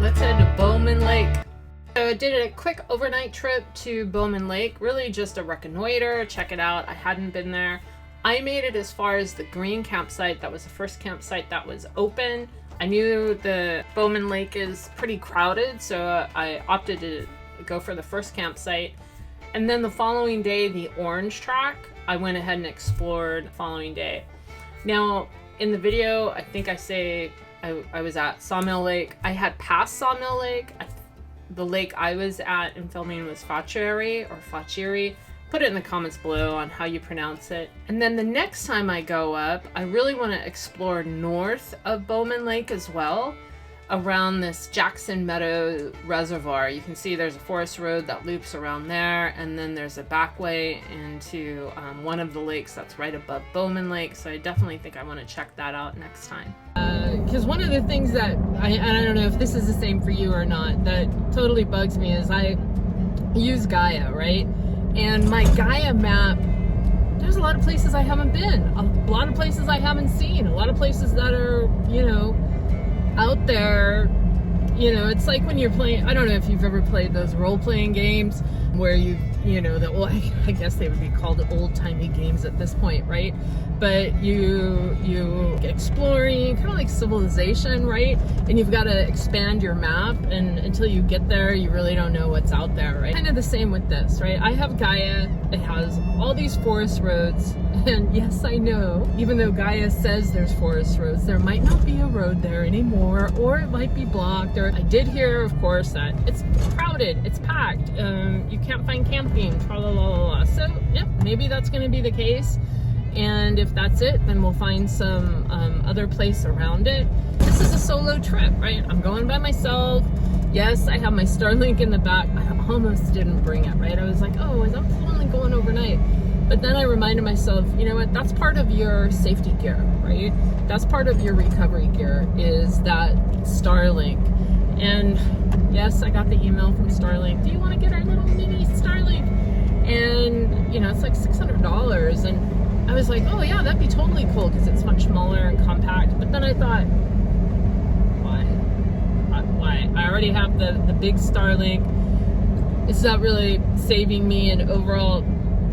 Let's head to Bowman Lake. So I did a quick overnight trip to Bowman Lake, really just a reconnoiter, check it out. I hadn't been there. I made it as far as the green campsite. That was the first campsite that was open. I knew the Bowman Lake is pretty crowded, so I opted to go for the first campsite. And then the following day, the orange track, I went ahead and explored the following day. Now, in the video, I think I say I was at Sawmill Lake. I had passed Sawmill Lake. The lake I was at in filming was Facheri or Fachiri. Put it in the comments below on how you pronounce it. And then the next time I go up, I really want to explore north of Bowman Lake as well, around this Jackson Meadow Reservoir. You can see there's a forest road that loops around there, and then there's a back way into one of the lakes that's right above Bowman Lake. So I definitely think I want to check that out next time. Because one of the things that, I don't know if this is the same for you or not, that totally bugs me is I use Gaia, right? And my Gaia map, there's a lot of places I haven't been, a lot of places I haven't seen, a lot of places that are, out there. It's like when you're playing, I don't know if you've ever played those role-playing games where I guess they would be called old-timey games at this point, right? But you exploring, kind of like Civilization, right? And you've got to expand your map, and until you get there, you really don't know what's out there, right? Kind of the same with this, right? I have Gaia. It has all these forest roads, and yes, I know, even though Gaia says there's forest roads, there might not be a road there anymore, or it might be blocked. Or I did hear, of course, that it's crowded, it's packed, you can't find camping, tra la la la la. So, yep, maybe that's going to be the case. And if that's it, then we'll find some other place around it. This is a solo trip, right? I'm going by myself. Yes, I have my Starlink in the back. I almost didn't bring it, right? I was like, oh, I'm only going overnight. But then I reminded myself, you know what? That's part of your safety gear, right? That's part of your recovery gear, is that Starlink. And yes, I got the email from Starlink. Do you want to get our little mini Starlink? And, it's like $600. And I was like, oh yeah, that'd be totally cool because it's much smaller and compact. But then I thought, why? I already have the big Starlink. It's not really saving me in overall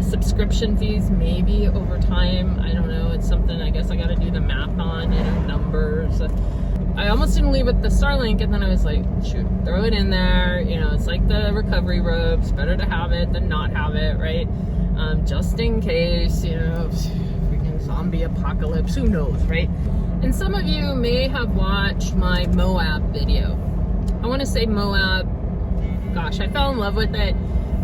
subscription fees, maybe over time. I don't know. It's something I guess I got to do the math on, numbers. I almost didn't leave with the Starlink, and then I was like, shoot, throw it in there. It's like the recovery robes. Better to have it than not have it, right? Just in case, freaking zombie apocalypse, who knows, right? And some of you may have watched my Moab video. I want to say Moab, gosh, I fell in love with it.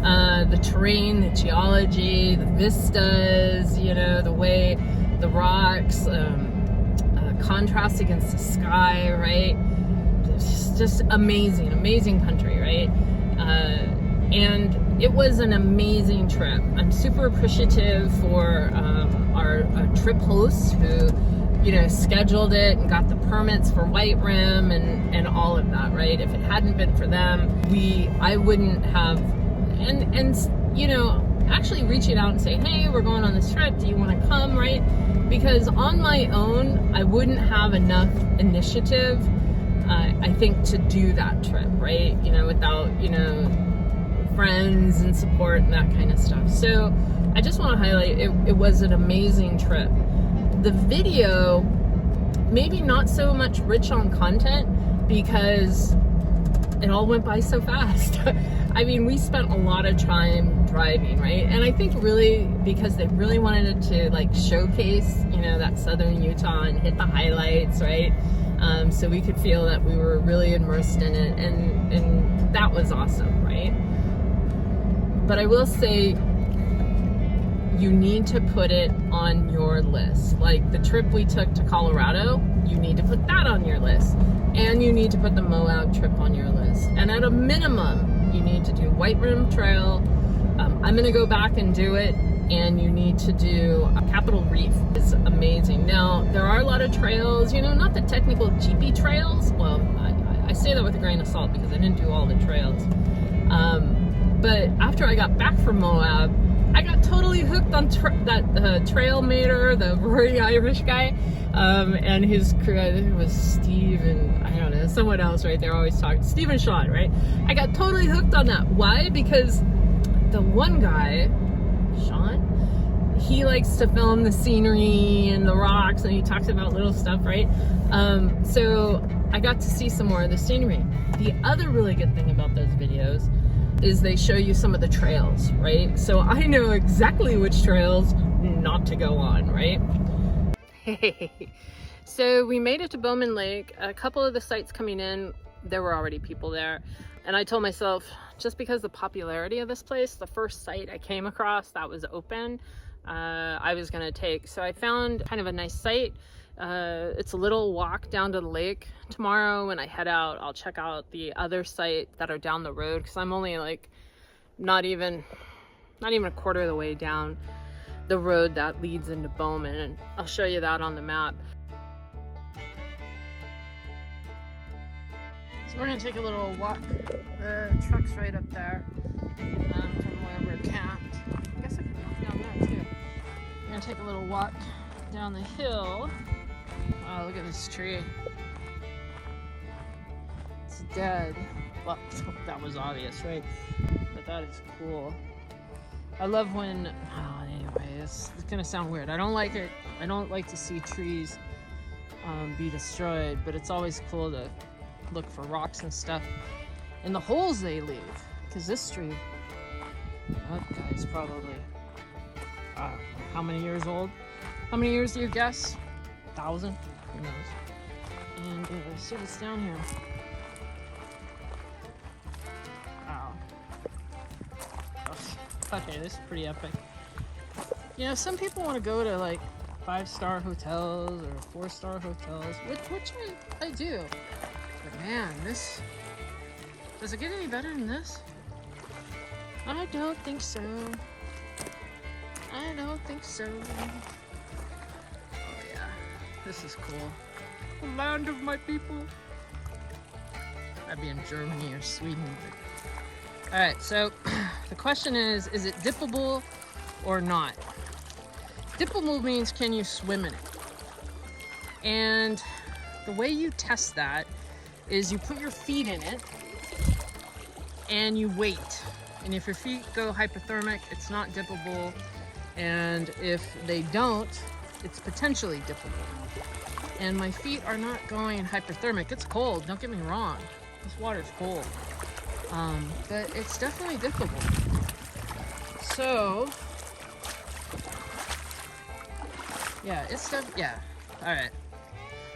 The terrain, the geology, the vistas, the way the rocks contrast against the sky, right? It's just amazing country, right? And it was an amazing trip. I'm super appreciative for our trip hosts who, scheduled it and got the permits for White Rim and all of that, right? If it hadn't been for them, I wouldn't have, actually reaching out and say, hey, we're going on this trip. Do you want to come, right? Because on my own, I wouldn't have enough initiative, I think, to do that trip, right? Without, friends and support and that kind of stuff. So I just want to highlight it was an amazing trip. The video, maybe not so much rich on content because it all went by so fast. I mean, we spent a lot of time driving, right? And I think really because they really wanted to showcase, that southern Utah and hit the highlights, right? So we could feel that we were really immersed in it, and that was awesome, right? But I will say, you need to put it on your list. Like the trip we took to Colorado, you need to put that on your list. And you need to put the Moab trip on your list. And at a minimum, you need to do White Rim Trail. I'm gonna go back and do it. And you need to do Capitol Reef. It's amazing. Now, there are a lot of trails, not the technical GP trails. Well, I say that with a grain of salt because I didn't do all the trails. But after I got back from Moab, I got totally hooked on that trail mater, the Rory Irish guy. and his crew, I think it was Steve and I don't know, someone else, right? They're always talking, Steve and Sean, right? I got totally hooked on that. Why? Because the one guy, Sean, he likes to film the scenery and the rocks, and he talks about little stuff, right? So I got to see some more of the scenery. The other really good thing about those videos is they show you some of the trails, right? So I know exactly which trails not to go on, right? Hey, so we made it to Bowman Lake. A couple of the sites coming in, there were already people there. And I told myself, just because the popularity of this place, the first site I came across that was open, I was gonna take. So I found kind of a nice site. It's a little walk down to the lake. Tomorrow when I head out, I'll check out the other site that are down the road, because I'm only like not even a quarter of the way down the road that leads into Bowman, and I'll show you that on the map. So we're gonna take a little walk. The truck's right up there from where we're camped. I guess I can walk down there too. We're gonna take a little walk down the hill. Oh, look at this tree. It's dead. Well, that was obvious, right? But that is cool. I love when, oh, anyway, it's gonna sound weird. I don't like it. I don't like to see trees be destroyed, but it's always cool to look for rocks and stuff in the holes they leave. Because this tree, that guy's probably, how many years old? How many years do you guess? 1,000? Who knows? And see what's down here. Wow. Okay, this is pretty epic. You know, some people want to go to like 5-star hotels or 4-star hotels, which I do. But man, this, does it get any better than this? I don't think so. I don't think so. Oh yeah, this is cool. The land of my people. I'd be in Germany or Sweden. But... All right, so the question is it dippable or not? Dippable means, can you swim in it? And the way you test that is you put your feet in it and you wait. And if your feet go hypothermic, it's not dippable. And if they don't, it's potentially dippable. And my feet are not going hypothermic. It's cold, don't get me wrong. This water's cold. But it's definitely dippable. So, yeah, it's yeah. All right,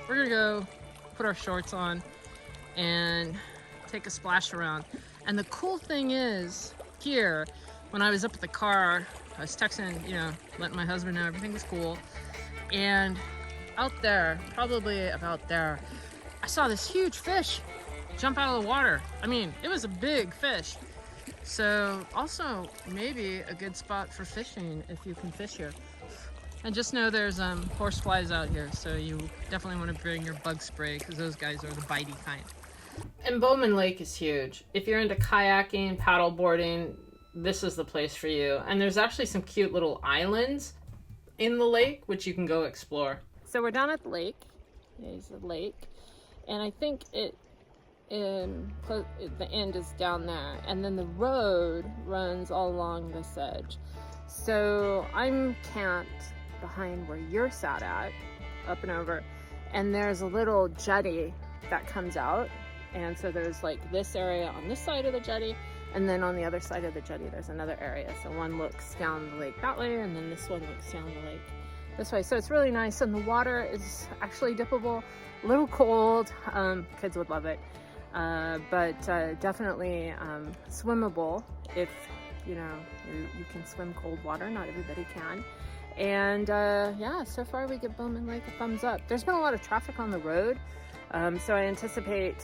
we're gonna go put our shorts on and take a splash around. And the cool thing is, here, when I was up at the car, I was texting, you know, letting my husband know everything was cool. And out there, probably about there, I saw this huge fish jump out of the water. I mean, it was a big fish. So also maybe a good spot for fishing if you can fish here. And just know there's horseflies out here, so you definitely want to bring your bug spray, because those guys are the bitey kind. And Bowman Lake is huge. If you're into kayaking, paddle boarding, this is the place for you. And there's actually some cute little islands in the lake which you can go explore. So we're down at the lake. There's the lake, and I think the end is down there, and then the road runs all along this edge. So I'm camped behind where you're sat at, up and over, and there's a little jetty that comes out, and so there's like this area on this side of the jetty, and then on the other side of the jetty there's another area. So one looks down the lake that way, and then this one looks down the lake this way. So it's really nice, and the water is actually dippable. A little cold, kids would love it, but definitely swimmable if you know you can swim cold water. Not everybody can. And yeah, so far we give Bowman Lake a thumbs up. There's been a lot of traffic on the road, so I anticipate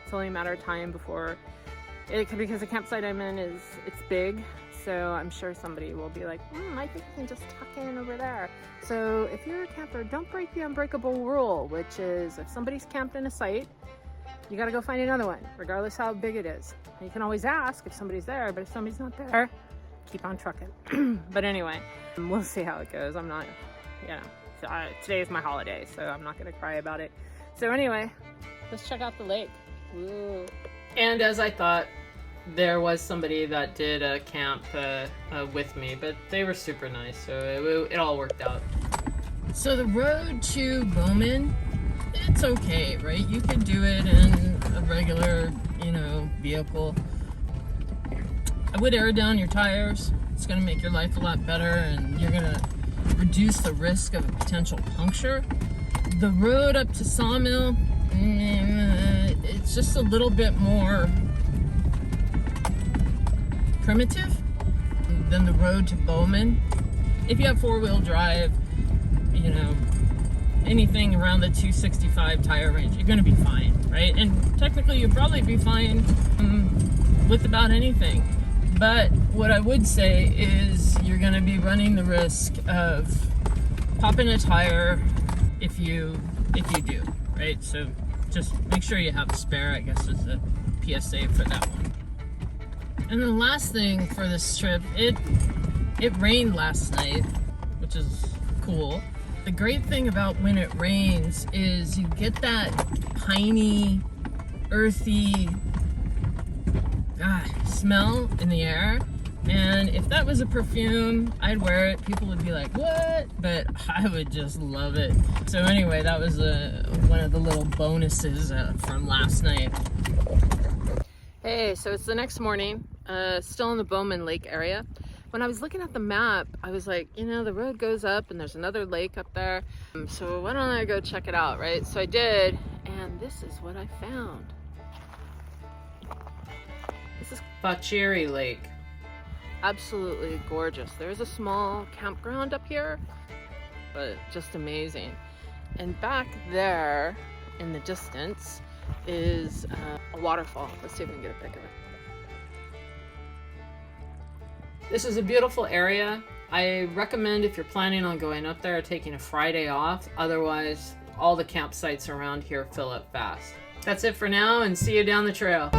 it's only a matter of time before because the campsite I'm in it's big, so I'm sure somebody will be like, I think I can just tuck in over there. So if you're a camper, don't break the unbreakable rule, which is if somebody's camped in a site, you gotta go find another one, regardless how big it is. You can always ask if somebody's there, but if somebody's not there, keep on trucking. But anyway, we'll see how it goes. I'm not, you know, So, today is my holiday, so I'm not gonna cry about it. So anyway, let's check out the lake. Woo. And as I thought, there was somebody that did a camp with me, but they were super nice, so it all worked out. So the road to Bowman, it's okay, right? You can do it in a regular, vehicle. I would air down your tires. It's gonna make your life a lot better, and you're gonna reduce the risk of a potential puncture. The road up to Sawmill, it's just a little bit more primitive than the road to Bowman. If you have four-wheel drive, anything around the 265 tire range, you're gonna be fine, right? And technically you'll probably be fine with about anything. But what I would say is you're gonna be running the risk of popping a tire if you do, right? So just make sure you have a spare, I guess, is the PSA for that one. And the last thing for this trip, it rained last night, which is cool. The great thing about when it rains is you get that piney, earthy smell in the air. And if that was a perfume, I'd wear it. People would be like, what? But I would just love it. So anyway, that was one of the little bonuses from last night. Hey, so it's the next morning, still in the Bowman Lake area. When I was looking at the map, I was like, the road goes up and there's another lake up there. So why don't I go check it out, right? So I did, and this is what I found. This is Bacheri Lake. Absolutely gorgeous. There's a small campground up here, but just amazing. And back there in the distance is a waterfall. Let's see if we can get a pic of it. This is a beautiful area. I recommend if you're planning on going up there, taking a Friday off. Otherwise, all the campsites around here fill up fast. That's it for now, and see you down the trail.